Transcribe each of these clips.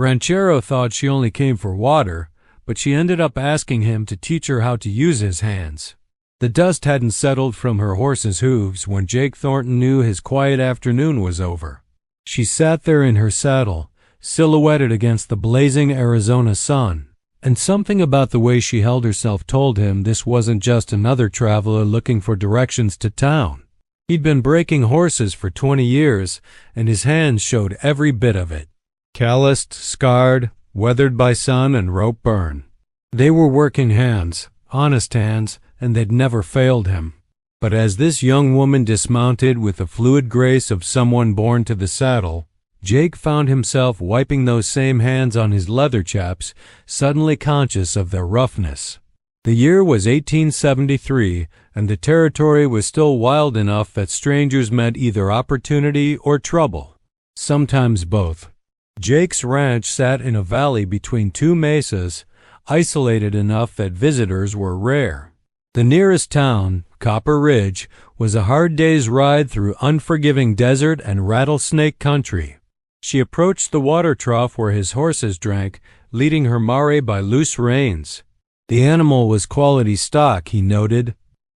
Ranchero thought she only came for water, but she ended up asking him to teach her how to use his hands. The dust hadn't settled from her horse's hooves when Jake Thornton knew his quiet afternoon was over. She sat there in her saddle, silhouetted against the blazing Arizona sun, and something about the way she held herself told him this wasn't just another traveler looking for directions to town. He'd been breaking horses for 20 years, and his hands showed every bit of it. Calloused, scarred, weathered by sun and rope burn. They were working hands, honest hands, and they'd never failed him. But as this young woman dismounted with the fluid grace of someone born to the saddle, Jake found himself wiping those same hands on his leather chaps, suddenly conscious of their roughness. The year was 1873, and the territory was still wild enough that strangers meant either opportunity or trouble, sometimes both. Jake's ranch sat in a valley between two mesas, isolated enough that visitors were rare. The nearest town, Copper Ridge, was a hard day's ride through unforgiving desert and rattlesnake country. She approached the water trough where his horses drank, leading her mare by loose reins. The animal was quality stock, he noted.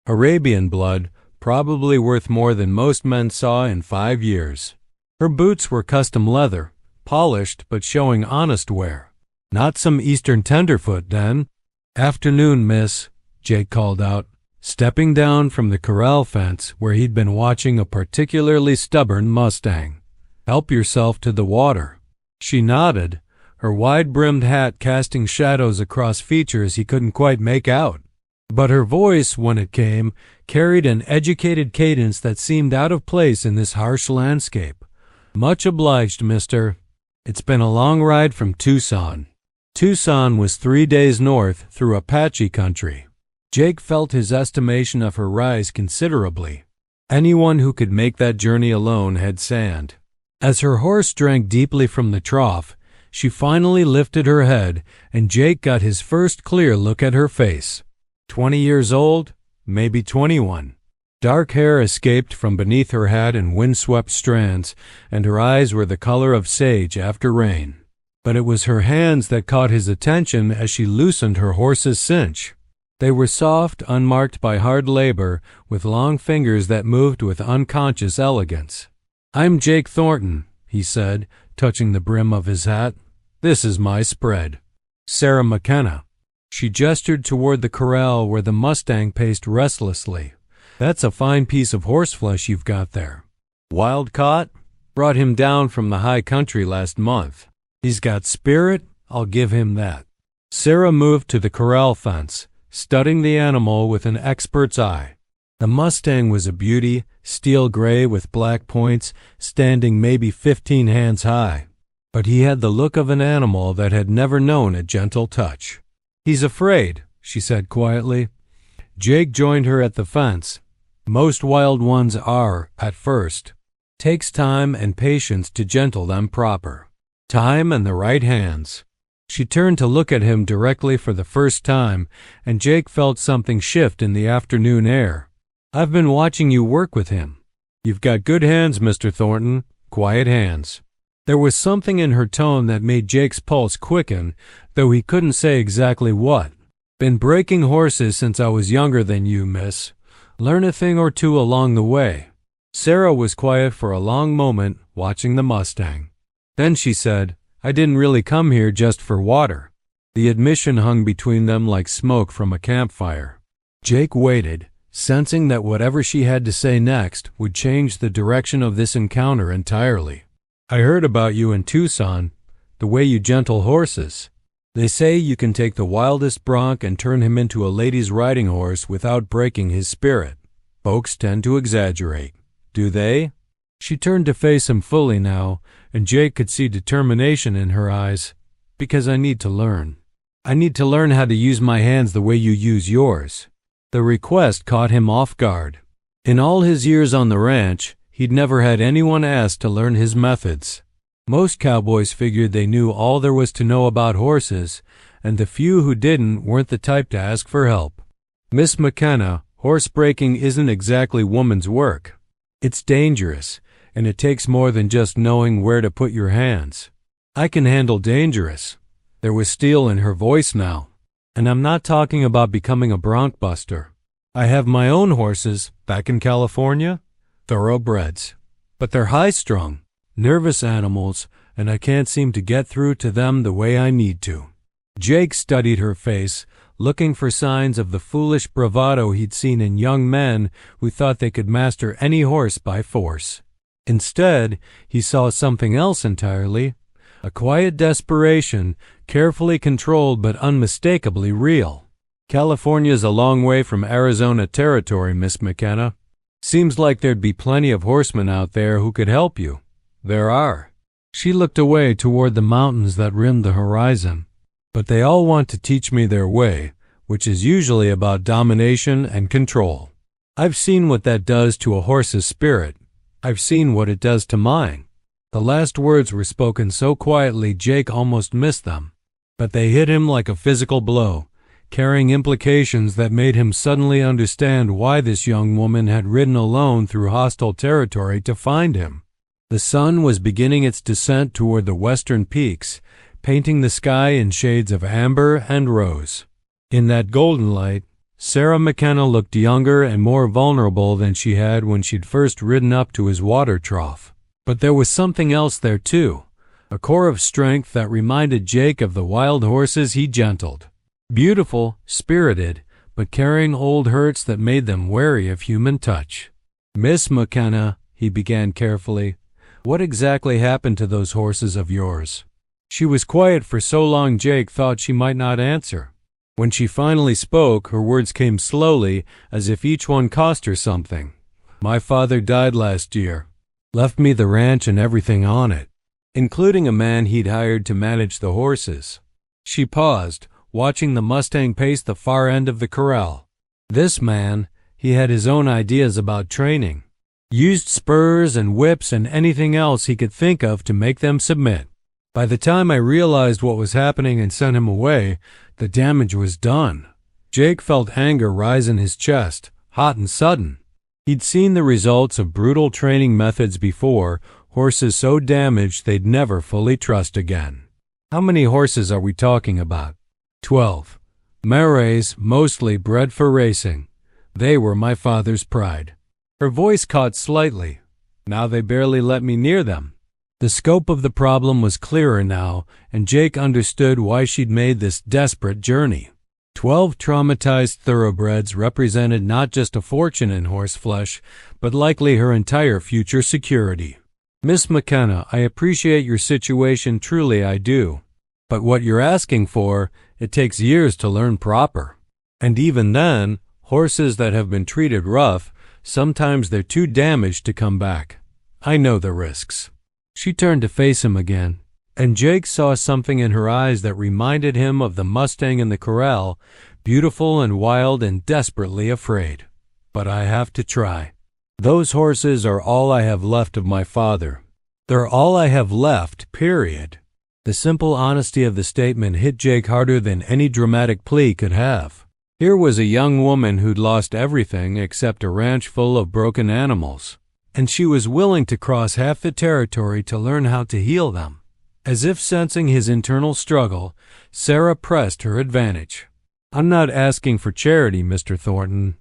Arabian blood, probably worth more than most men saw in 5 years. Her boots were custom leather, polished but showing honest wear. Not some Eastern tenderfoot, then. "Afternoon, miss," Jake called out, stepping down from the corral fence where he'd been watching a particularly stubborn Mustang. "Help yourself to the water." She nodded, her wide-brimmed hat casting shadows across features he couldn't quite make out. But her voice, when it came, carried an educated cadence that seemed out of place in this harsh landscape. "Much obliged, mister. It's been a long ride from Tucson." Tucson was 3 days north through Apache country. Jake felt his estimation of her rise considerably. Anyone who could make that journey alone had sand. As her horse drank deeply from the trough, she finally lifted her head, and Jake got his first clear look at her face. 20 years old, maybe 21. Dark hair escaped from beneath her hat in windswept strands, and her eyes were the color of sage after rain. But it was her hands that caught his attention as she loosened her horse's cinch. They were soft, unmarked by hard labor, with long fingers that moved with unconscious elegance. "I'm Jake Thornton," he said, touching the brim of his hat. "This is my spread. Sarah McKenna." She gestured toward the corral where the Mustang paced restlessly. "That's a fine piece of horseflesh you've got there." "Wild caught? Brought him down from the high country last month. He's got spirit, I'll give him that." Sarah moved to the corral fence, studying the animal with an expert's eye. The Mustang was a beauty, steel gray with black points, standing maybe 15 hands high. But he had the look of an animal that had never known a gentle touch. "He's afraid," she said quietly. Jake joined her at the fence. "Most wild ones are, at first. Takes time and patience to gentle them proper. Time and the right hands." She turned to look at him directly for the first time, and Jake felt something shift in the afternoon air. "I've been watching you work with him. You've got good hands, Mr. Thornton, quiet hands." There was something in her tone that made Jake's pulse quicken, though he couldn't say exactly what. "Been breaking horses since I was younger than you, miss. Learn a thing or two along the way." Sarah was quiet for a long moment, watching the Mustang. Then she said, "I didn't really come here just for water." The admission hung between them like smoke from a campfire. Jake waited, sensing that whatever she had to say next would change the direction of this encounter entirely. "I heard about you in Tucson, the way you gentle horses. They say you can take the wildest bronc and turn him into a lady's riding horse without breaking his spirit. Folks tend to exaggerate. Do they?" She turned to face him fully now, and Jake could see determination in her eyes. "Because I need to learn. I need to learn how to use my hands the way you use yours." The request caught him off guard. In all his years on the ranch, he'd never had anyone ask to learn his methods. Most cowboys figured they knew all there was to know about horses, and the few who didn't weren't the type to ask for help. "Miss McKenna, horse breaking isn't exactly woman's work. It's dangerous, and it takes more than just knowing where to put your hands. I can handle dangerous. There was steel in her voice now. And I'm not talking about becoming a bronc buster. I have my own horses back in California, thoroughbreds. But they're high-strung, nervous animals, and I can't seem to get through to them the way I need to. Jake studied her face, looking for signs of the foolish bravado he'd seen in young men who thought they could master any horse by force. Instead, he saw something else entirely, a quiet desperation, carefully controlled but unmistakably real. California's a long way from Arizona territory, Miss McKenna. Seems like there'd be plenty of horsemen out there who could help you. There are. She looked away toward the mountains that rimmed the horizon. But they all want to teach me their way, which is usually about domination and control. I've seen what that does to a horse's spirit. I've seen what it does to mine. The last words were spoken so quietly Jake almost missed them. But they hit him like a physical blow, carrying implications that made him suddenly understand why this young woman had ridden alone through hostile territory to find him. The sun was beginning its descent toward the western peaks, painting the sky in shades of amber and rose. In that golden light, Sarah McKenna looked younger and more vulnerable than she had when she'd first ridden up to his water trough. But there was something else there too, a core of strength that reminded Jake of the wild horses he gentled. Beautiful, spirited, but carrying old hurts that made them wary of human touch. Miss McKenna, he began carefully, what exactly happened to those horses of yours? She was quiet for so long Jake thought she might not answer. When she finally spoke, her words came slowly, as if each one cost her something. My father died last year. Left me the ranch and everything on it, including a man he'd hired to manage the horses. She paused, watching the Mustang pace the far end of the corral. This man, he had his own ideas about training. Used spurs and whips and anything else he could think of to make them submit. By the time I realized what was happening and sent him away, the damage was done. Jake felt anger rise in his chest, hot and sudden. He'd seen the results of brutal training methods before, horses so damaged they'd never fully trust again. How many horses are we talking about? 12. Marais, mostly bred for racing. They were my father's pride. Her voice caught slightly. Now they barely let me near them. The scope of the problem was clearer now, and Jake understood why she'd made this desperate journey. 12 traumatized thoroughbreds represented not just a fortune in horseflesh, but likely her entire future security. Miss McKenna, I appreciate your situation, truly I do. But what you're asking for, it takes years to learn proper. And even then, horses that have been treated rough, sometimes they're too damaged to come back. I know the risks. She turned to face him again, and Jake saw something in her eyes that reminded him of the Mustang in the corral, beautiful and wild and desperately afraid. But I have to try. Those horses are all I have left of my father. They're all I have left, period. The simple honesty of the statement hit Jake harder than any dramatic plea could have. Here was a young woman who'd lost everything except a ranch full of broken animals, and she was willing to cross half the territory to learn how to heal them. As if sensing his internal struggle, Sarah pressed her advantage. I'm not asking for charity, Mr. Thornton.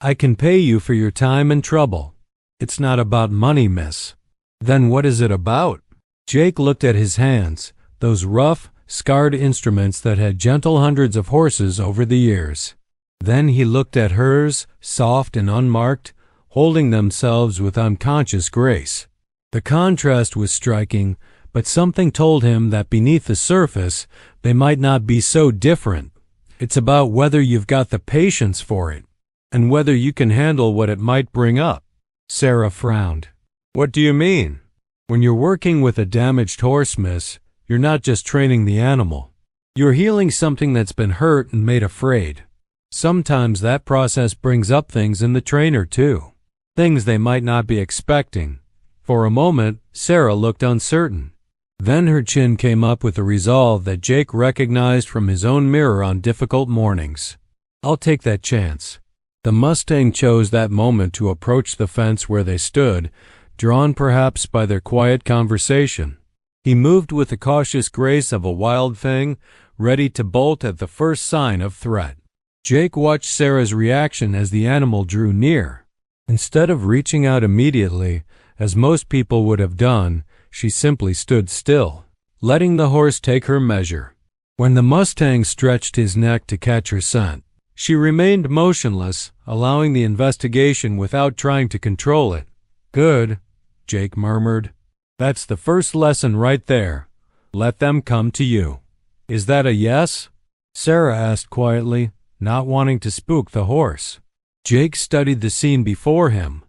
I can pay you for your time and trouble. It's not about money, miss. Then what is it about? Jake looked at his hands, those rough, scarred instruments that had gentled hundreds of horses over the years. Then he looked at hers, soft and unmarked, holding themselves with unconscious grace. The contrast was striking, but something told him that beneath the surface, they might not be so different. It's about whether you've got the patience for it, and whether you can handle what it might bring up. Sarah frowned. What do you mean? When you're working with a damaged horse, miss, you're not just training the animal. You're healing something that's been hurt and made afraid. Sometimes that process brings up things in the trainer, too. Things they might not be expecting. For a moment, Sarah looked uncertain. Then her chin came up with a resolve that Jake recognized from his own mirror on difficult mornings. I'll take that chance. The Mustang chose that moment to approach the fence where they stood, drawn perhaps by their quiet conversation. He moved with the cautious grace of a wild thing, ready to bolt at the first sign of threat. Jake watched Sarah's reaction as the animal drew near. Instead of reaching out immediately, as most people would have done, she simply stood still, letting the horse take her measure. When the Mustang stretched his neck to catch her scent, she remained motionless, allowing the investigation without trying to control it. "Good," Jake murmured. "That's the first lesson right there. Let them come to you." "Is that a yes?" Sarah asked quietly, not wanting to spook the horse. Jake studied the scene before him,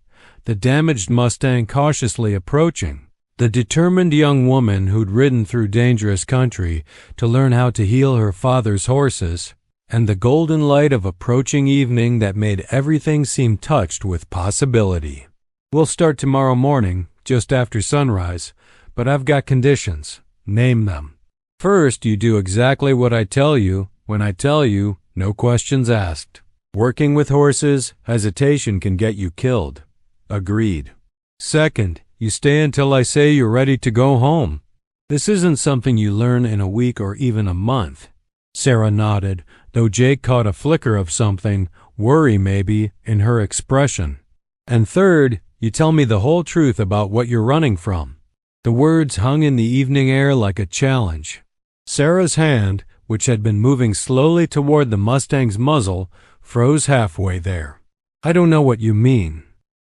the damaged Mustang cautiously approaching, the determined young woman who'd ridden through dangerous country to learn how to heal her father's horses, and the golden light of approaching evening that made everything seem touched with possibility. "We'll start tomorrow morning, just after sunrise, but I've got conditions. Name them." "First, you do exactly what I tell you, when I tell you, no questions asked. Working with horses, hesitation can get you killed." "Agreed." "Second, you stay until I say you're ready to go home. This isn't something you learn in a week or even a month." Sarah nodded, though Jake caught a flicker of something, worry maybe, in her expression. "And third, you tell me the whole truth about what you're running from." The words hung in the evening air like a challenge. Sarah's hand, which had been moving slowly toward the Mustang's muzzle, froze halfway there. "I don't know what you mean.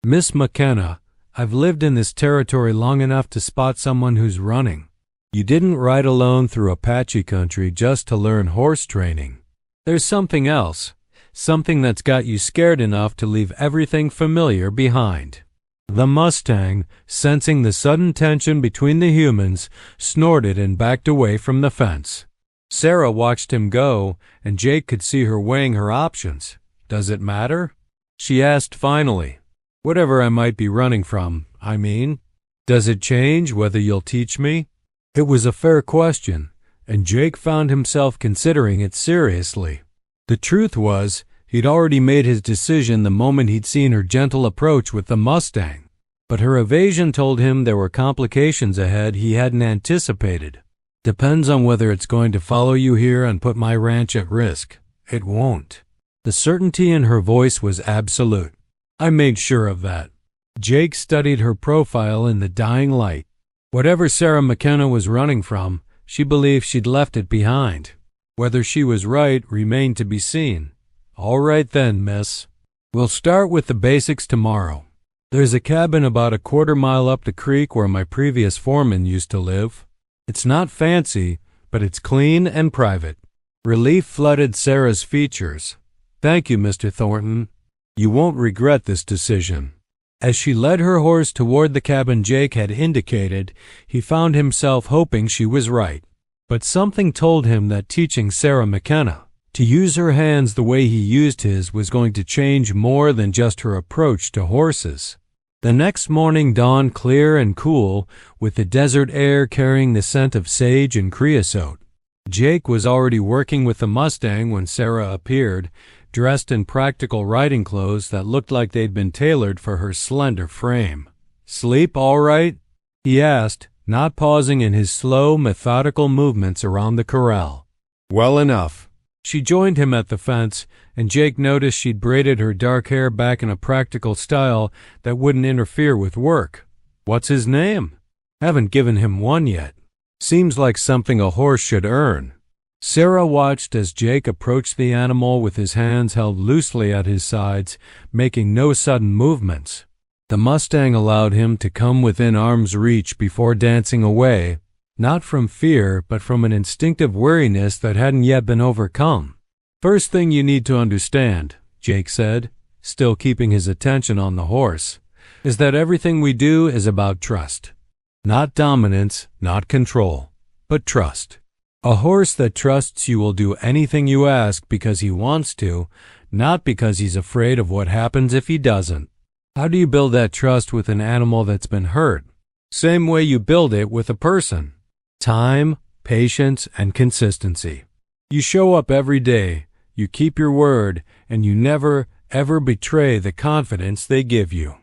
Miss McKenna, I've lived in this territory long enough to spot someone who's running. You didn't ride alone through Apache country just to learn horse training. There's something else, something that's got you scared enough to leave everything familiar behind." The Mustang, sensing the sudden tension between the humans, snorted and backed away from the fence. Sarah watched him go, and Jake could see her weighing her options. "Does it matter?" she asked finally. "Whatever I might be running from, I mean. Does it change whether you'll teach me?" It was a fair question, and Jake found himself considering it seriously. The truth was, he'd already made his decision the moment he'd seen her gentle approach with the Mustang. But her evasion told him there were complications ahead he hadn't anticipated. "Depends on whether it's going to follow you here and put my ranch at risk. It won't." The certainty in her voice was absolute. "I made sure of that." Jake studied her profile in the dying light. Whatever Sarah McKenna was running from, she believed she'd left it behind. Whether she was right remained to be seen. "All right then, miss. We'll start with the basics tomorrow. There's a cabin about a quarter-mile up the creek where my previous foreman used to live. It's not fancy, but it's clean and private." Relief flooded Sarah's features. "Thank you, Mr. Thornton. You won't regret this decision." As she led her horse toward the cabin Jake had indicated, he found himself hoping she was right. But something told him that teaching Sarah McKenna to use her hands the way he used his was going to change more than just her approach to horses. The next morning dawned clear and cool, with the desert air carrying the scent of sage and creosote. Jake was already working with the Mustang when Sarah appeared, dressed in practical riding clothes that looked like they'd been tailored for her slender frame. "Sleep all right?" he asked, not pausing in his slow, methodical movements around the corral. "Well enough." She joined him at the fence, and Jake noticed she'd braided her dark hair back in a practical style that wouldn't interfere with work. "What's his name?" "Haven't given him one yet. Seems like something a horse should earn." Sarah watched as Jake approached the animal with his hands held loosely at his sides, making no sudden movements. The Mustang allowed him to come within arm's reach before dancing away, not from fear, but from an instinctive weariness that hadn't yet been overcome. "First thing you need to understand," Jake said, still keeping his attention on the horse, "is that everything we do is about trust. Not dominance, not control, but trust. A horse that trusts you will do anything you ask because he wants to, not because he's afraid of what happens if he doesn't. How do you build that trust with an animal that's been hurt? Same way you build it with a person. Time, patience, and consistency. You show up every day, you keep your word, and you never, ever betray the confidence they give you."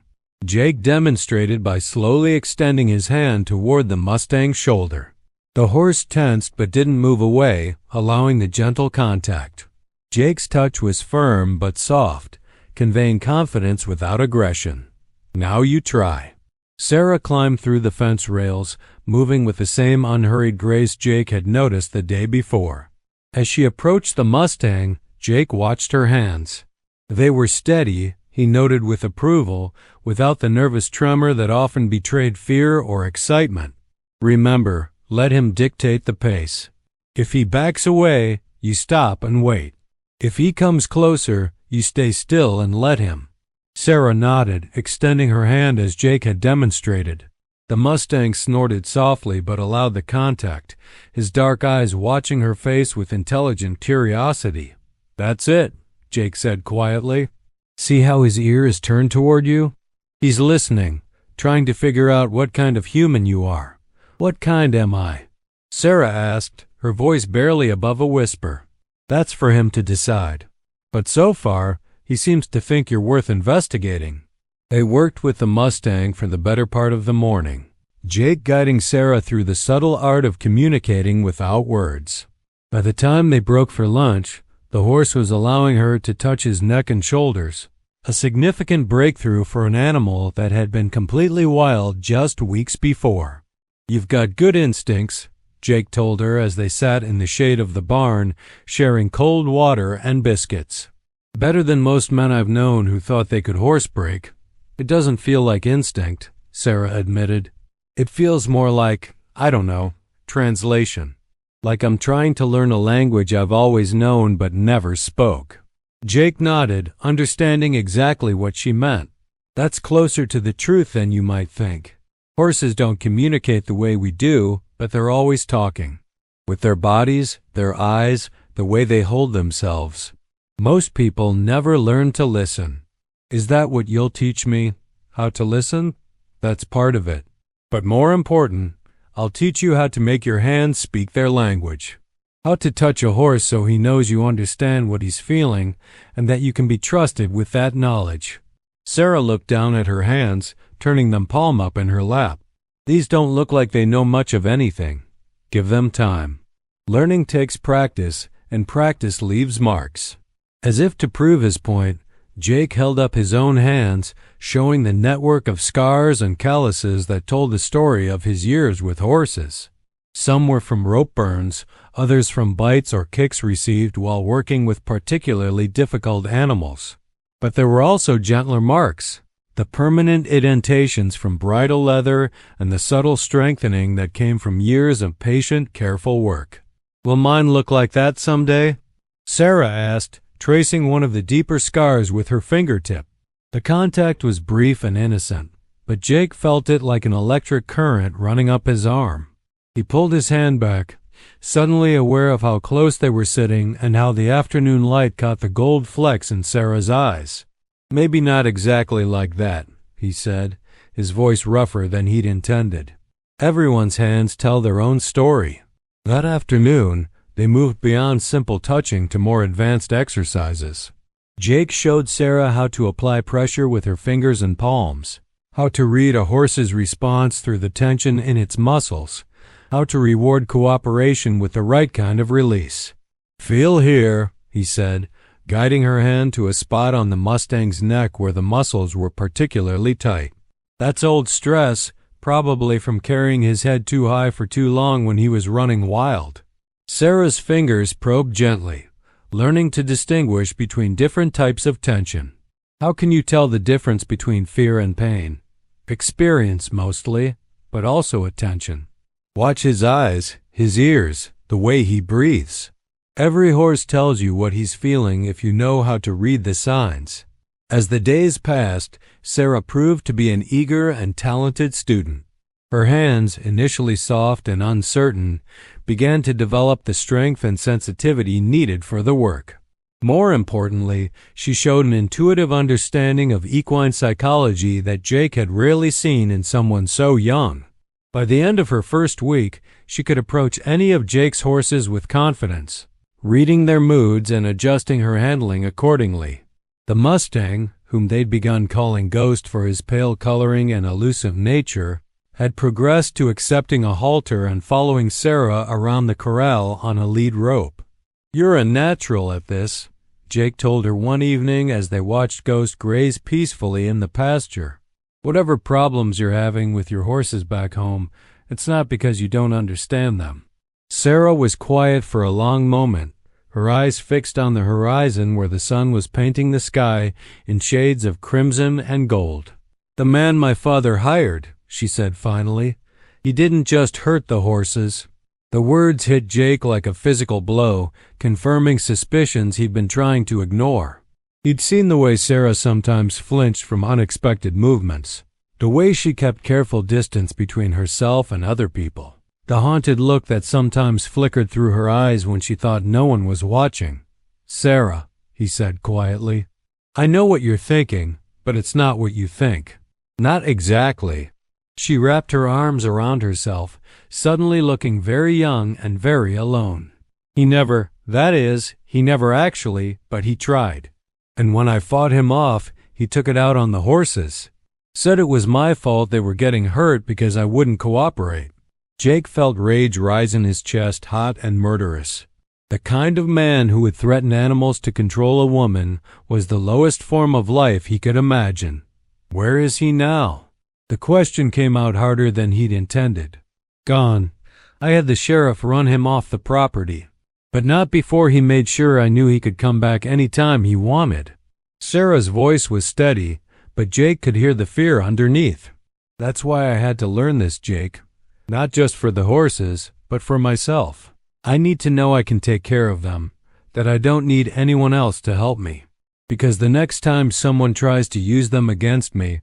Jake demonstrated by slowly extending his hand toward the Mustang's shoulder. The horse tensed but didn't move away, allowing the gentle contact. Jake's touch was firm but soft, conveying confidence without aggression. "Now you try." Sarah climbed through the fence rails, moving with the same unhurried grace Jake had noticed the day before. As she approached the Mustang, Jake watched her hands. They were steady, he noted with approval, without the nervous tremor that often betrayed fear or excitement. "Remember, let him dictate the pace. If he backs away, you stop and wait. If he comes closer, you stay still and let him." Sarah nodded, extending her hand as Jake had demonstrated. The Mustang snorted softly but allowed the contact, his dark eyes watching her face with intelligent curiosity. "That's it," Jake said quietly. "See how his ear is turned toward you? He's listening, trying to figure out what kind of human you are." "What kind am I?" Sarah asked, her voice barely above a whisper. "That's for him to decide. But so far, he seems to think you're worth investigating." They worked with the Mustang for the better part of the morning, Jake guiding Sarah through the subtle art of communicating without words. By the time they broke for lunch, the horse was allowing her to touch his neck and shoulders, a significant breakthrough for an animal that had been completely wild just weeks before. "You've got good instincts," Jake told her as they sat in the shade of the barn, sharing cold water and biscuits. "Better than most men I've known who thought they could horse break." "It doesn't feel like instinct," Sarah admitted. "It feels more like, I don't know, translation. Like I'm trying to learn a language I've always known but never spoke." Jake nodded, understanding exactly what she meant. "That's closer to the truth than you might think. Horses don't communicate the way we do, but they're always talking. With their bodies, their eyes, the way they hold themselves. Most people never learn to listen." "Is that what you'll teach me? How to listen?" "That's part of it. But more important, I'll teach you how to make your hands speak their language. How to touch a horse so he knows you understand what he's feeling and that you can be trusted with that knowledge." Sarah looked down at her hands, turning them palm up in her lap. "These don't look like they know much of anything. Give them time. Learning takes practice, and practice leaves marks." As if to prove his point, Jake held up his own hands, showing the network of scars and calluses that told the story of his years with horses. Some were from rope burns, others from bites or kicks received while working with particularly difficult animals. But there were also gentler marks, the permanent indentations from bridle leather and the subtle strengthening that came from years of patient, careful work. "Will mine look like that someday?" Sarah asked, tracing one of the deeper scars with her fingertip. The contact was brief and innocent, but Jake felt it like an electric current running up his arm. He pulled his hand back, suddenly aware of how close they were sitting and how the afternoon light caught the gold flecks in Sarah's eyes. "Maybe not exactly like that," he said, his voice rougher than he'd intended. "Everyone's hands tell their own story." That afternoon, they moved beyond simple touching to more advanced exercises. Jake showed Sarah how to apply pressure with her fingers and palms, how to read a horse's response through the tension in its muscles, how to reward cooperation with the right kind of release. "Feel here," he said, guiding her hand to a spot on the Mustang's neck where the muscles were particularly tight. "That's old stress, probably from carrying his head too high for too long when he was running wild." Sarah's fingers probed gently, learning to distinguish between different types of tension. "How can you tell the difference between fear and pain?" "Experience, mostly, but also attention. Watch his eyes, his ears, the way he breathes. Every horse tells you what he's feeling if you know how to read the signs." As the days passed, Sarah proved to be an eager and talented student. Her hands, initially soft and uncertain, began to develop the strength and sensitivity needed for the work. More importantly, she showed an intuitive understanding of equine psychology that Jake had rarely seen in someone so young. By the end of her first week, she could approach any of Jake's horses with confidence, reading their moods and adjusting her handling accordingly. The Mustang, whom they'd begun calling Ghost for his pale coloring and elusive nature, had progressed to accepting a halter and following Sarah around the corral on a lead rope. "You're a natural at this," Jake told her one evening as they watched Ghost graze peacefully in the pasture. "Whatever problems you're having with your horses back home, it's not because you don't understand them." Sarah was quiet for a long moment, her eyes fixed on the horizon where the sun was painting the sky in shades of crimson and gold. "The man my father hired," she said finally, "he didn't just hurt the horses." The words hit Jake like a physical blow, confirming suspicions he'd been trying to ignore. He'd seen the way Sarah sometimes flinched from unexpected movements, the way she kept careful distance between herself and other people, the haunted look that sometimes flickered through her eyes when she thought no one was watching. "Sarah," he said quietly, "I know what you're thinking, but it's not what you think." "Not exactly." She wrapped her arms around herself, suddenly looking very young and very alone. He never actually, but he tried. And when I fought him off, he took it out on the horses. Said it was my fault they were getting hurt because I wouldn't cooperate." Jake felt rage rise in his chest, hot and murderous. The kind of man who would threaten animals to control a woman was the lowest form of life he could imagine. Where is he now? The question came out harder than he'd intended. "Gone. I had the sheriff run him off the property. But not before he made sure I knew he could come back any time he wanted." Sarah's voice was steady, but Jake could hear the fear underneath. "That's why I had to learn this, Jake. Not just for the horses, but for myself. I need to know I can take care of them, that I don't need anyone else to help me. Because the next time someone tries to use them against me,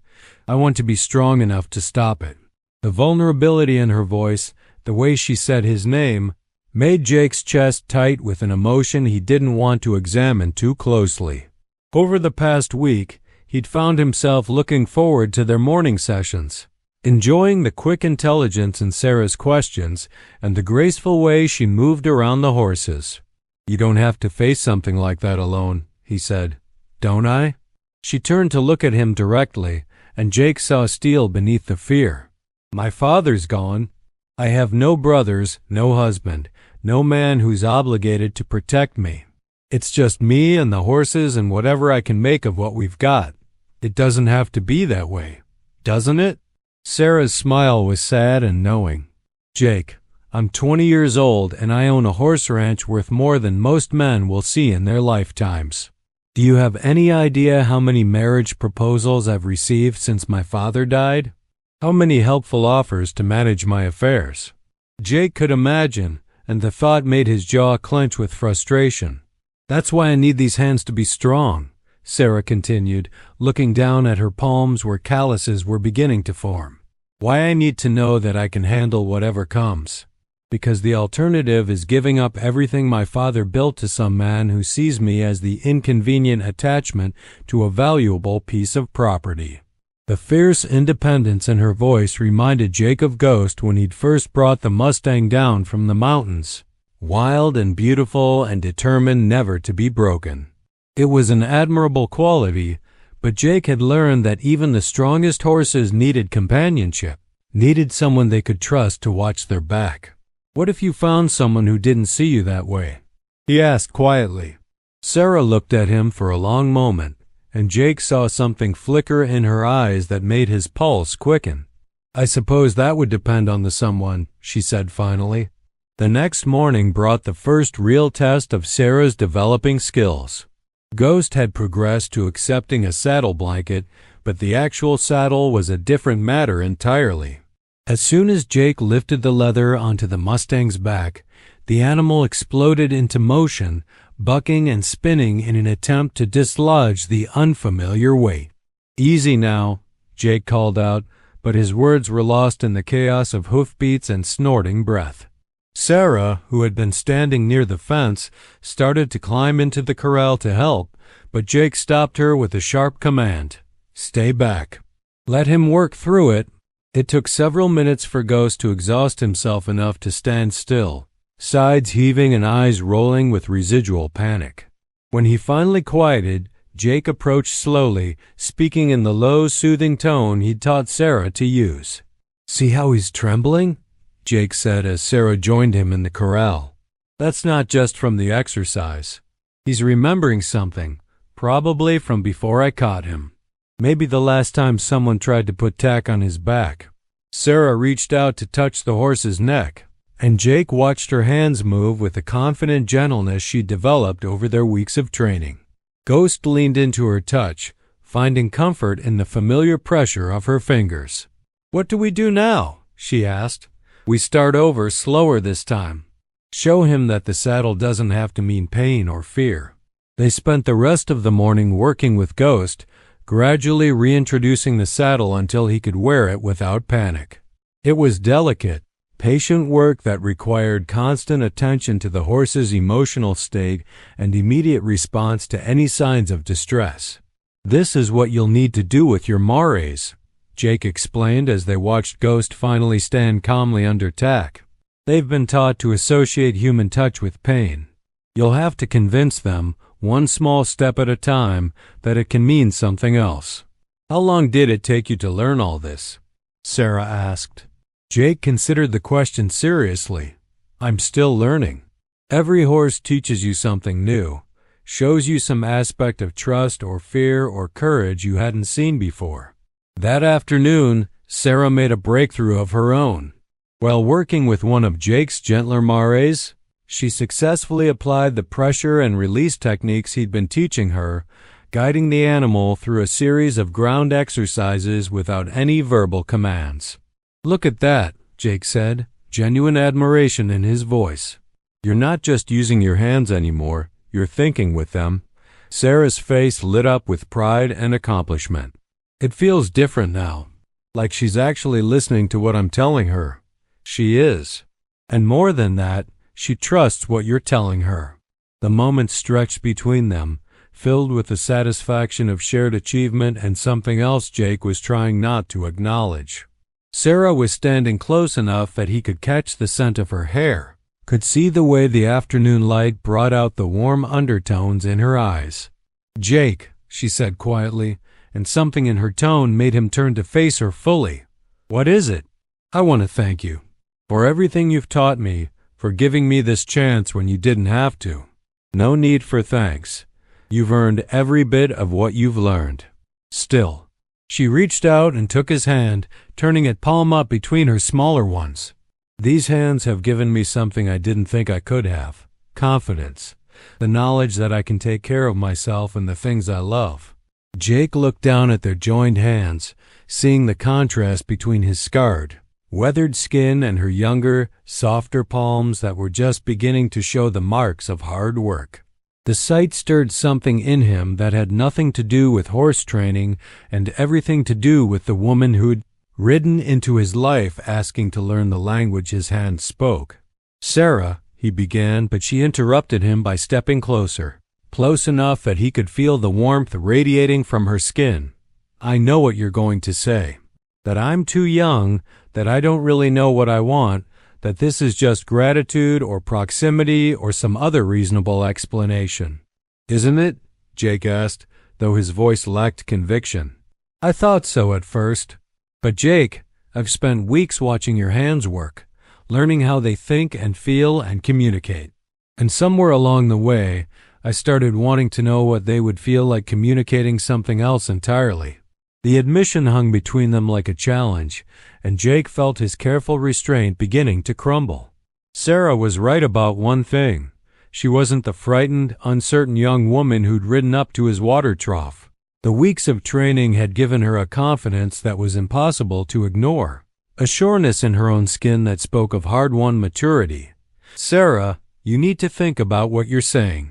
I want to be strong enough to stop it." The vulnerability in her voice, the way she said his name, made Jake's chest tight with an emotion he didn't want to examine too closely. Over the past week, he'd found himself looking forward to their morning sessions, enjoying the quick intelligence in Sarah's questions and the graceful way she moved around the horses. "You don't have to face something like that alone," he said. "Don't I?" She turned to look at him directly, and Jake saw steel beneath the fear. "My father's gone. I have no brothers, no husband, no man who's obligated to protect me. It's just me and the horses and whatever I can make of what we've got. It doesn't have to be that way, doesn't it?" Sarah's smile was sad and knowing. "Jake, I'm 20 years old and I own a horse ranch worth more than most men will see in their lifetimes. Do you have any idea how many marriage proposals I've received since my father died? How many helpful offers to manage my affairs?" Jake could imagine, and the thought made his jaw clench with frustration. "That's why I need these hands to be strong," Sarah continued, looking down at her palms where calluses were beginning to form. "Why I need to know that I can handle whatever comes. Because the alternative is giving up everything my father built to some man who sees me as the inconvenient attachment to a valuable piece of property." The fierce independence in her voice reminded Jake of Ghost when he'd first brought the Mustang down from the mountains, wild and beautiful and determined never to be broken. It was an admirable quality, but Jake had learned that even the strongest horses needed companionship, needed someone they could trust to watch their back. "What if you found someone who didn't see you that way?" he asked quietly. Sarah looked at him for a long moment, and Jake saw something flicker in her eyes that made his pulse quicken. "I suppose that would depend on the someone," she said finally. The next morning brought the first real test of Sarah's developing skills. Ghost had progressed to accepting a saddle blanket, but the actual saddle was a different matter entirely. As soon as Jake lifted the leather onto the Mustang's back, the animal exploded into motion, bucking and spinning in an attempt to dislodge the unfamiliar weight. "Easy now," Jake called out, but his words were lost in the chaos of hoofbeats and snorting breath. Sarah, who had been standing near the fence, started to climb into the corral to help, but Jake stopped her with a sharp command. "Stay back. Let him work through it." It took several minutes for Ghost to exhaust himself enough to stand still, sides heaving and eyes rolling with residual panic. When he finally quieted, Jake approached slowly, speaking in the low, soothing tone he'd taught Sarah to use. "See how he's trembling?" Jake said as Sarah joined him in the corral. "That's not just from the exercise. He's remembering something, probably from before I caught him. Maybe the last time someone tried to put tack on his back." Sarah reached out to touch the horse's neck, and Jake watched her hands move with the confident gentleness she'd developed over their weeks of training. Ghost leaned into her touch, finding comfort in the familiar pressure of her fingers. "What do we do now?" she asked. "We start over, slower this time. Show him that the saddle doesn't have to mean pain or fear." They spent the rest of the morning working with Ghost, gradually reintroducing the saddle until he could wear it without panic. It was delicate, patient work that required constant attention to the horse's emotional state and immediate response to any signs of distress. "This is what you'll need to do with your mares," Jake explained as they watched Ghost finally stand calmly under tack. "They've been taught to associate human touch with pain. You'll have to convince them, one small step at a time, that it can mean something else." "How long did it take you to learn all this?" Sarah asked. Jake considered the question seriously. "I'm still learning. Every horse teaches you something new, shows you some aspect of trust or fear or courage you hadn't seen before." That afternoon, Sarah made a breakthrough of her own. While working with one of Jake's gentler mares, she successfully applied the pressure and release techniques he'd been teaching her, guiding the animal through a series of ground exercises without any verbal commands. "Look at that," Jake said, genuine admiration in his voice. "You're not just using your hands anymore, you're thinking with them." Sarah's face lit up with pride and accomplishment. "It feels different now, like she's actually listening to what I'm telling her." "She is. And more than that, she trusts what you're telling her." The moments stretched between them, filled with the satisfaction of shared achievement and something else Jake was trying not to acknowledge. Sarah was standing close enough that he could catch the scent of her hair, could see the way the afternoon light brought out the warm undertones in her eyes. "Jake," she said quietly, and something in her tone made him turn to face her fully. "What is it?" "I want to thank you for everything you've taught me, for giving me this chance when you didn't have to." "No need for thanks. You've earned every bit of what you've learned." Still, she reached out and took his hand, turning it palm up between her smaller ones. "These hands have given me something I didn't think I could have. Confidence. The knowledge that I can take care of myself and the things I love." Jake looked down at their joined hands, seeing the contrast between his scarred, weathered skin and her younger, softer palms that were just beginning to show the marks of hard work. The sight stirred something in him that had nothing to do with horse training and everything to do with the woman who'd ridden into his life asking to learn the language his hands spoke. "Sarah," he began, but she interrupted him by stepping closer, close enough that he could feel the warmth radiating from her skin. "I know what you're going to say. That I'm too young, that I don't really know what I want, that this is just gratitude or proximity or some other reasonable explanation." "Isn't it?" Jake asked, though his voice lacked conviction. "I thought so at first. But Jake, I've spent weeks watching your hands work, learning how they think and feel and communicate. And somewhere along the way, I started wanting to know what they would feel like communicating something else entirely." The admission hung between them like a challenge, and Jake felt his careful restraint beginning to crumble. Sarah was right about one thing. She wasn't the frightened, uncertain young woman who'd ridden up to his water trough. The weeks of training had given her a confidence that was impossible to ignore, a sureness in her own skin that spoke of hard-won maturity. "Sarah, you need to think about what you're saying."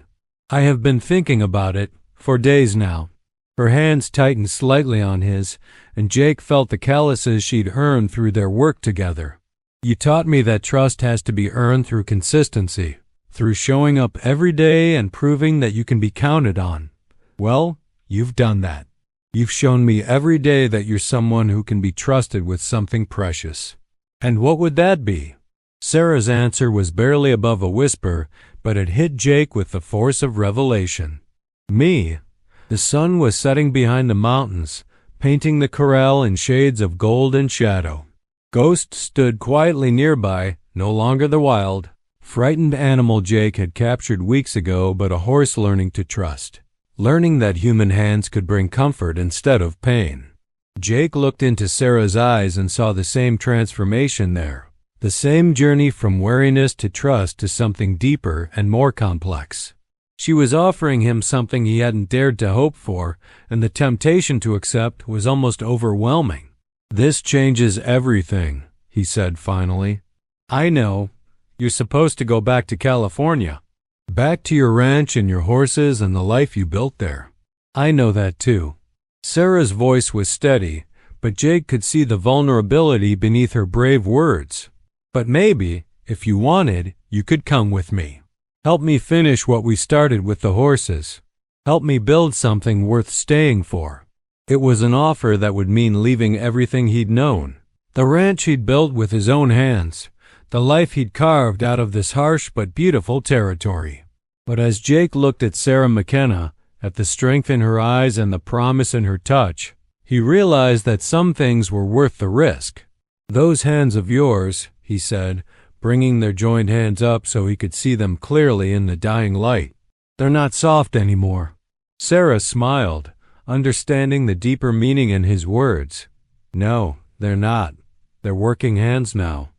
"I have been thinking about it for days now." Her hands tightened slightly on his, and Jake felt the calluses she'd earned through their work together. "You taught me that trust has to be earned through consistency, through showing up every day and proving that you can be counted on. Well, you've done that. You've shown me every day that you're someone who can be trusted with something precious." "And what would that be?" Sarah's answer was barely above a whisper, but it hit Jake with the force of revelation. "Me." The sun was setting behind the mountains, painting the corral in shades of gold and shadow. Ghost stood quietly nearby, no longer the wild, frightened animal Jake had captured weeks ago, but a horse learning to trust, learning that human hands could bring comfort instead of pain. Jake looked into Sarah's eyes and saw the same transformation there, the same journey from wariness to trust to something deeper and more complex. She was offering him something he hadn't dared to hope for, and the temptation to accept was almost overwhelming. "This changes everything," he said finally. "I know. You're supposed to go back to California. Back to your ranch and your horses and the life you built there. I know that too." Sarah's voice was steady, but Jake could see the vulnerability beneath her brave words. "But maybe, if you wanted, you could come with me. Help me finish what we started with the horses. Help me build something worth staying for." It was an offer that would mean leaving everything he'd known, the ranch he'd built with his own hands, the life he'd carved out of this harsh but beautiful territory. But as Jake looked at Sarah McKenna, at the strength in her eyes and the promise in her touch, he realized that some things were worth the risk. "Those hands of yours," he said, bringing their joined hands up so he could see them clearly in the dying light, "they're not soft anymore." Sarah smiled, understanding the deeper meaning in his words. "No, they're not. They're working hands now.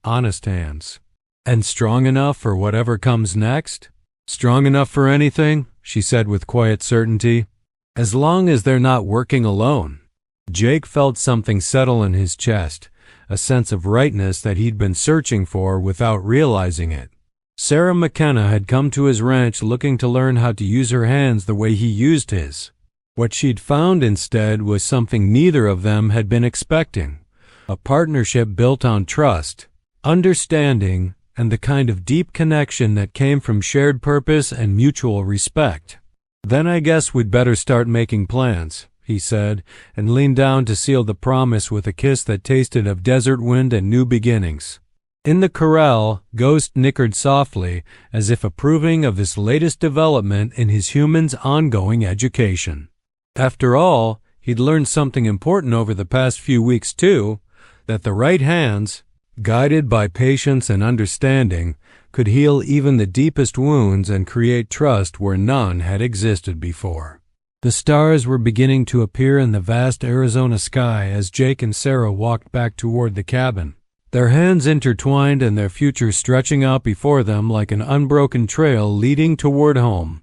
Honest hands. And strong enough for whatever comes next?" "Strong enough for anything," she said with quiet certainty, "as long as they're not working alone." Jake felt something settle in his chest, a sense of rightness that he'd been searching for without realizing it. Sarah McKenna had come to his ranch looking to learn how to use her hands the way he used his. What she'd found instead was something neither of them had been expecting, a partnership built on trust, understanding, and the kind of deep connection that came from shared purpose and mutual respect. "Then I guess we'd better start making plans," he said, and leaned down to seal the promise with a kiss that tasted of desert wind and new beginnings. In the corral, Ghost nickered softly, as if approving of this latest development in his human's ongoing education. After all, he'd learned something important over the past few weeks too, that the right hands, guided by patience and understanding, could heal even the deepest wounds and create trust where none had existed before. The stars were beginning to appear in the vast Arizona sky as Jake and Sarah walked back toward the cabin, their hands intertwined and their future stretching out before them like an unbroken trail leading toward home.